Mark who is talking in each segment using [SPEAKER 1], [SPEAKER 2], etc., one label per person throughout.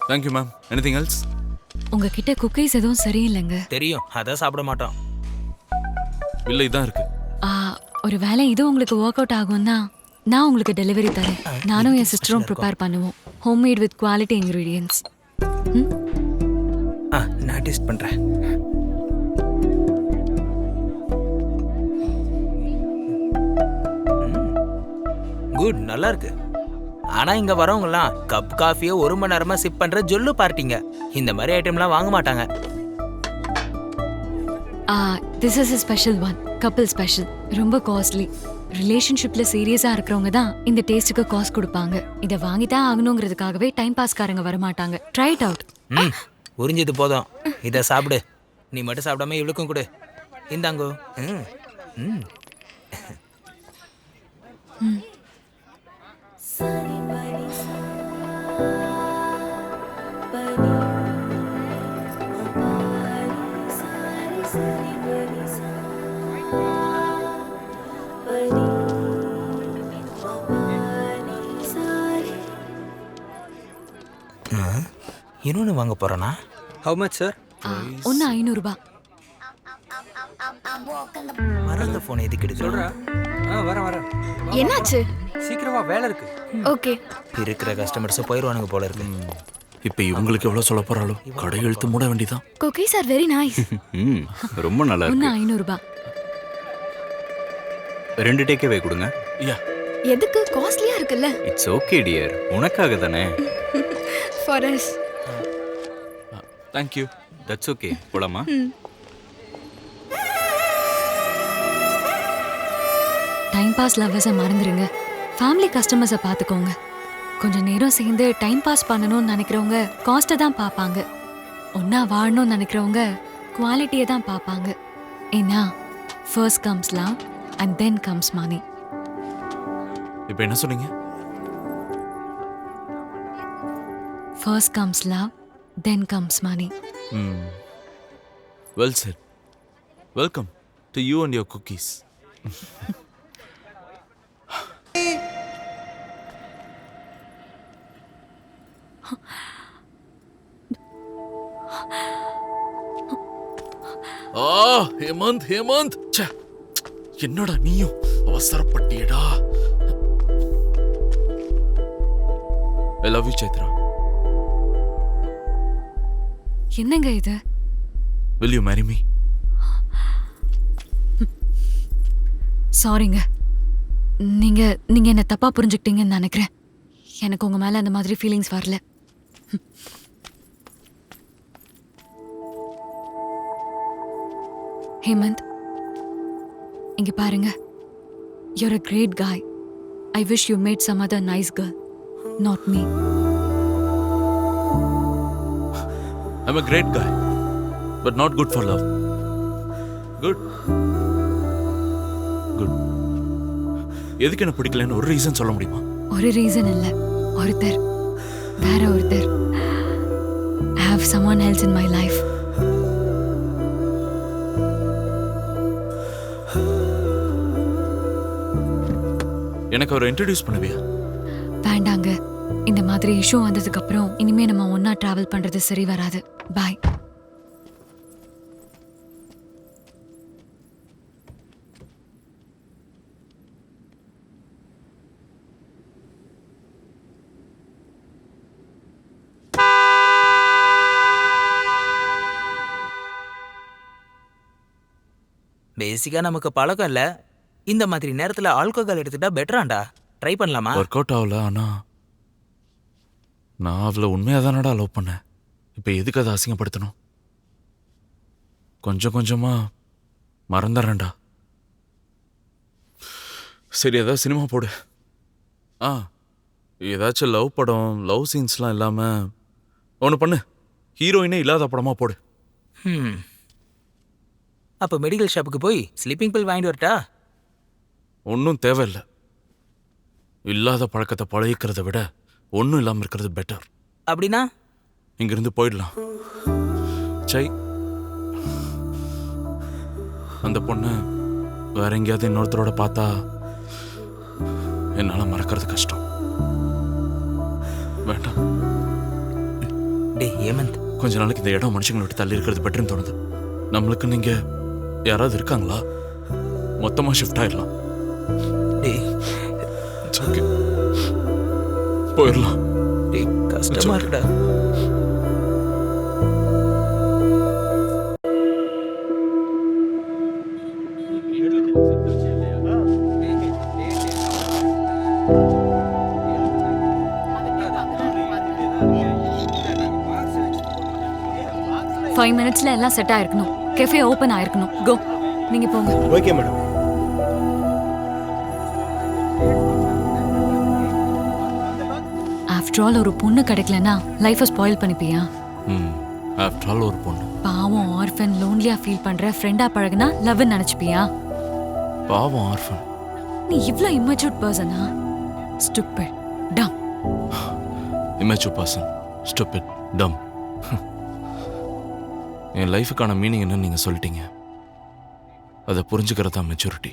[SPEAKER 1] Thank you ma'am. Anything else?
[SPEAKER 2] உங்ககிட்ட cookies எதுவும் சரியில்லைங்க.
[SPEAKER 3] தெரியும், அதான் சாப்பிட மாட்டோம்.
[SPEAKER 1] இல்லை, இதான் இருக்கு.
[SPEAKER 2] ஒரு வேளை இது உங்களுக்கு ஒர்க் அவுட் ஆகும்னா நான் உங்களுக்கு டெலிவரி தரேன். நானும் என் சிஸ்டரும் ப்ரிப்பேர் பண்ணுவோம். Homemade with quality ingredients.
[SPEAKER 3] நான் டேஸ்ட் பண்றேன். குட், நல்லா இருக்கு. ஆனா இங்க வரவங்கலாம் கப் காஃபியை 1 மணி நேரமா சிப் பண்ற ஜொல்லு பார்ட்டிங்க. இந்த மாதிரி ஐட்டம்லாம் வாங்க மாட்டாங்க.
[SPEAKER 2] This is a special one, couple special. ரொம்ப காஸ்ட்லி. ரிலேஷன்ஷிப்ல சீரியஸா இருக்கிறவங்க தான் இந்த டேஸ்ட்டுக்கு காஸ்ட் கொடுப்பாங்க. இதை வாங்கிதான் ஆகணுங்கிறதுக்காகவே டைம் பாஸ்காரங்க வர மாட்டாங்க. Try it out.
[SPEAKER 3] உறிஞ்சது போதும், இதை சாப்பிடு. நீ மட்டும் சாப்பிடாம இவளுக்கும் கொடு. இந்தாங்கோ. இன்னொன்று வாங்க போறேனா?
[SPEAKER 4] How much, sir?
[SPEAKER 2] ஒன்று 500 ரூபாய்.
[SPEAKER 3] மறந்த போன் எதுக்கு எடுக்கிறா?
[SPEAKER 4] வரேன்.
[SPEAKER 5] என்னாச்சு?
[SPEAKER 4] சீக்கிரமா வேலை இருக்கு.
[SPEAKER 5] ஓகே.
[SPEAKER 3] இருக்கிற கஸ்டமர்ஸ் போயிடுவானுங்க போல இருக்கு.
[SPEAKER 1] இப்போ இவங்களுக்கு எவ்வளோ சொல்ல போறாளோ? கடை இழுத்து மூட வேண்டிதான்.
[SPEAKER 5] Cookies are very nice.
[SPEAKER 6] ரொம்ப நல்லா
[SPEAKER 2] ஒன்று
[SPEAKER 6] இருக்கு.
[SPEAKER 2] 500 ரூபாய்.
[SPEAKER 6] 2 டேக்கவே கொடுங்க.
[SPEAKER 1] யா,
[SPEAKER 5] எதுக்கு? காஸ்ட்லியா இருக்குல்ல.
[SPEAKER 6] இட்ஸ் ஓகே டியர், உனக்காக தானே.
[SPEAKER 5] For us.
[SPEAKER 1] Thank you.
[SPEAKER 6] That's okay. போலாமா?
[SPEAKER 2] டைம் பாஸ் லவ்வர்ஸை மறந்துடுங்க. ஃபேமிலி கஸ்டமர்ஸை பார்த்துக்கோங்க. கொஞ்சம் நேரம் சேர்ந்து டைம் பாஸ் பண்ணணும்னு நினைக்கிறவங்க காஸ்ட்டை தான் பார்ப்பாங்க. ஒன்றா வாழணும்னு நினைக்கிறவங்க குவாலிட்டியை தான் பார்ப்பாங்க. ஏன்னா first comes love and then comes money.
[SPEAKER 1] இப்போ என்ன சொன்னீங்க?
[SPEAKER 2] First comes love then comes money.
[SPEAKER 1] Well sir. Welcome to you and your cookies. Hemant, ச்சே, என்னடா நீயும் அவசரப்பட்டியடா. I love you Chaitra.
[SPEAKER 2] என்னங்க இது?
[SPEAKER 1] Will you marry me?
[SPEAKER 2] சாரிங்க. நீங்க என்ன தப்பா புரிஞ்சுக்கிட்டீங்கன்னு நினைக்கிறேன். எனக்கு உங்க மேல அந்த மாதிரி ஃபீலிங்ஸ் வரல. ஹேமந்த், இங்க பாருங்க. You're a great guy. I wish you made some other nice girl, not me.
[SPEAKER 1] I'm a great guy, but not good for love. Good. எதுக்கு என்ன பிடிக்கலன்னு ஒரு ரீசன் சொல்ல முடியுமா?
[SPEAKER 2] ஒரு ரீசன் இல்ல, ஒருத்தர், வேற ஒருத்தர். I have someone else in my life.
[SPEAKER 1] எனக்கு அவரை இன்ட்ரடியூஸ் பண்ணுவியா?
[SPEAKER 2] வேண்டாங்க. இந்த மாதிரி இஷ்யூ வந்ததுக்கு அப்புறம் இனிமே நம்ம ஒண்ணா டிராவல் பண்றது சரி வராது. பாய்.
[SPEAKER 3] பேசிக்கா நமக்கு பழக்கம் இல்ல. இந்த மாதிரி நேரத்துல ஆல்கோஹால் எடுத்துட்டா பெட்டராண்டா. ட்ரை பண்ணலாமா?
[SPEAKER 1] ஒர்க் அவுட் ஆகல. ஆனா நான் அவளை உண்மையாக தானடா லவ் பண்ணேன். இப்போ எதுக்கு அதை அசிங்கப்படுத்தணும்? கொஞ்சம் கொஞ்சமா மறந்துடுறேன்டா. சரி, ஏதாவது சினிமா போடு. ஏதாச்சும் லவ் படம், லவ் சீன்ஸ்லாம் இல்லாமல் ஒன்று பண்ணு. ஹீரோயினே இல்லாத படமா போடு.
[SPEAKER 3] அப்போ மெடிக்கல் ஷாப்புக்கு போய் ஸ்லீப்பிங் பில் வாங்கிட்டு வரட்டா?
[SPEAKER 1] ஒன்றும் தேவையில்லை. இல்லாத பழக்கத்தை பழகிக்கிறத விட ஒன்றும் இல்லாமல் இருக்கிறது பெட்டர்.
[SPEAKER 3] அப்படின்னா
[SPEAKER 1] இங்கிருந்து போயிடலாம். சை, அந்த பொண்ணு வேற எங்கேயாவது இன்னொருத்தரோட பார்த்தா என்னால் மறக்கிறது கஷ்டம். வேண்டாம்,
[SPEAKER 3] டேய் ஹேமந்த்,
[SPEAKER 1] கொஞ்ச நாளைக்கு இந்த இடம் மனுஷங்களை விட்டு தள்ளி இருக்கிறது பெட்டர்னு தோணுது. நம்மளுக்கு நீங்க யாராவது இருக்காங்களா? மொத்தமா ஷிஃப்ட் ஆயிடலாம்.
[SPEAKER 3] டேய்
[SPEAKER 1] It's okay. போயிடலாம்.
[SPEAKER 3] டேய் கஷ்டமா இருக்குடா.
[SPEAKER 2] ஃபைவ் மினிட்ஸ்ல எல்லாம் செட் ஆயிருக்கணும். கெஃபே ஓபன் ஆயிருக்கணும். கோ, நீங்க போங்க.
[SPEAKER 7] Okay madam.
[SPEAKER 2] ஆஃப்டர் ஆல் ஒரு பொண்ணு கிடைக்கலனா லைஃபை ஸ்பாயில் பண்ணிப்பியா?
[SPEAKER 1] ஆஃப்டர் ஆல் ஒரு பொண்ணு.
[SPEAKER 2] பாவம் ஆர்ஃபன் லோன்லியா ஃபீல் பண்ற ஃப்ரெண்டா பழகுனா லவ்னு நினைச்சுப்பியா?
[SPEAKER 1] பாவம் ஆர்ஃபன்.
[SPEAKER 2] நீ இவ்ளோ இம்மச்சூர்ட் பர்சனா? ஸ்டூபிட், டம்.
[SPEAKER 1] இமேச்சூர் பர்சன், ஸ்டூபிட், டம். என் லைஃபுக்கான மீனிங் என்னன்னு நீங்கள் சொல்லிட்டீங்க. அதை புரிஞ்சுக்கிறதா மெச்சூரிட்டி.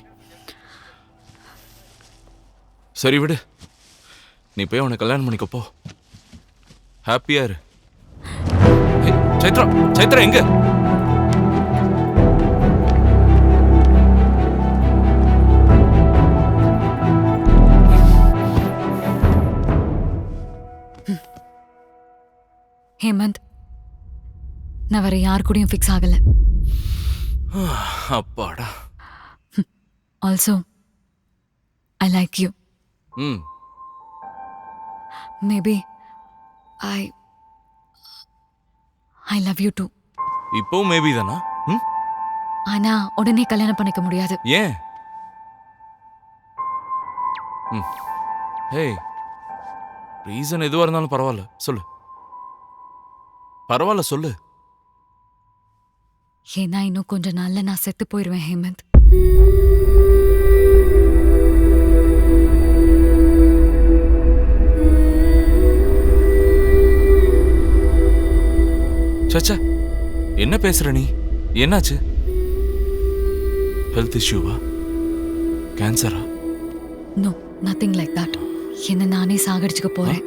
[SPEAKER 1] சரி விடு, நீ போய் அவனை கல்யாணம் பண்ணிக்க போ. ஹாப்பியா இரு. ஏய், சைத்ரா, சைத்ரா எங்க?
[SPEAKER 2] ஹேமந்த், நான் வேற யார் கூடயும் ஃபிக்ஸ் ஆகல.
[SPEAKER 1] அப்பாடா.
[SPEAKER 2] Also I like you.
[SPEAKER 1] ம்
[SPEAKER 2] maybe I I love you too.
[SPEAKER 1] இப்போவும் மேபி தானா? ம்
[SPEAKER 2] ஆனா உடனே கல்யாணம் பண்ணிக்க முடியாது.
[SPEAKER 1] ஏன்? ம் ஹேய், ரீசன் எதுவாக இருந்தாலும் பரவாயில்ல, சொல்லு. பரவாயில்ல, சொல்லு.
[SPEAKER 2] ஏன்னா இன்னும் கொஞ்ச நாள்ல நான் செத்து போயிடுவேன் ஹேமந்த்.
[SPEAKER 1] சச்சா, என்ன பேசுற நீ? என்னாச்சு? ஹெல்த் இஷ்யூவா? கேன்சரா?
[SPEAKER 2] No, nothing like that. என்ன நானே சாகடிச்சுக்க போறேன்.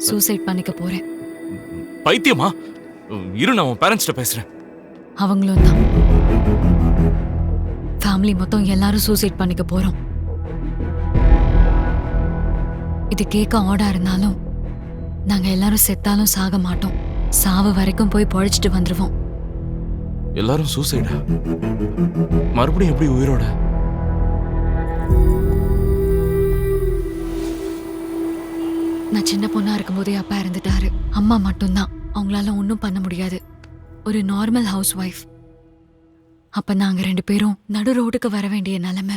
[SPEAKER 2] சூசைட் பண்ணிக்க போறேன்.
[SPEAKER 1] பைத்தியமா? இரு, நான் உன் பேரண்ட்ஸ்ட்ட பேசுறேன்.
[SPEAKER 2] அவங்களும் தான். ஃபேமிலி மொத்தம் எல்லாரும் சூசைட் பண்ணிக்க போறோம். இது கேட்க ஆடா இருந்தாலும் நாங்க எல்லாரும் செத்தாலும் சாக மாட்டோம். சாவு வரைக்கும் போய் பொழைச்சிட்டு வந்துருவோம்.
[SPEAKER 1] எல்லாரும் சூசைடா? மறுபடியும் எப்படி உயிரோட?
[SPEAKER 2] நான் சின்ன பொண்ணா இருக்கும்போதே அப்பா இறந்துட்டாரு. அம்மா மட்டும்தான். அவங்களால ஒன்றும் பண்ண முடியாது. ஒரு நார்மல் ஹவுஸ் ஒய்ஃப். அப்ப நாங்க 2 பேரும் நடு ரோட்டுக்கு வர வேண்டிய நிலைமை.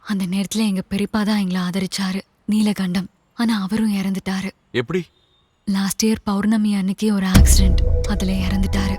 [SPEAKER 2] அந்த நேரத்துல எங்க பெரியப்பா தான் எங்களை ஆதரிச்சாரு, நீலகண்டம். ஆனா அவரும் இறந்துட்டாரு.
[SPEAKER 1] எப்படி?
[SPEAKER 2] லாஸ்ட் இயர் பௌர்ணமி அன்னைக்கு ஒரு ஆக்சிடென்ட். அதுல இறந்துட்டாரு.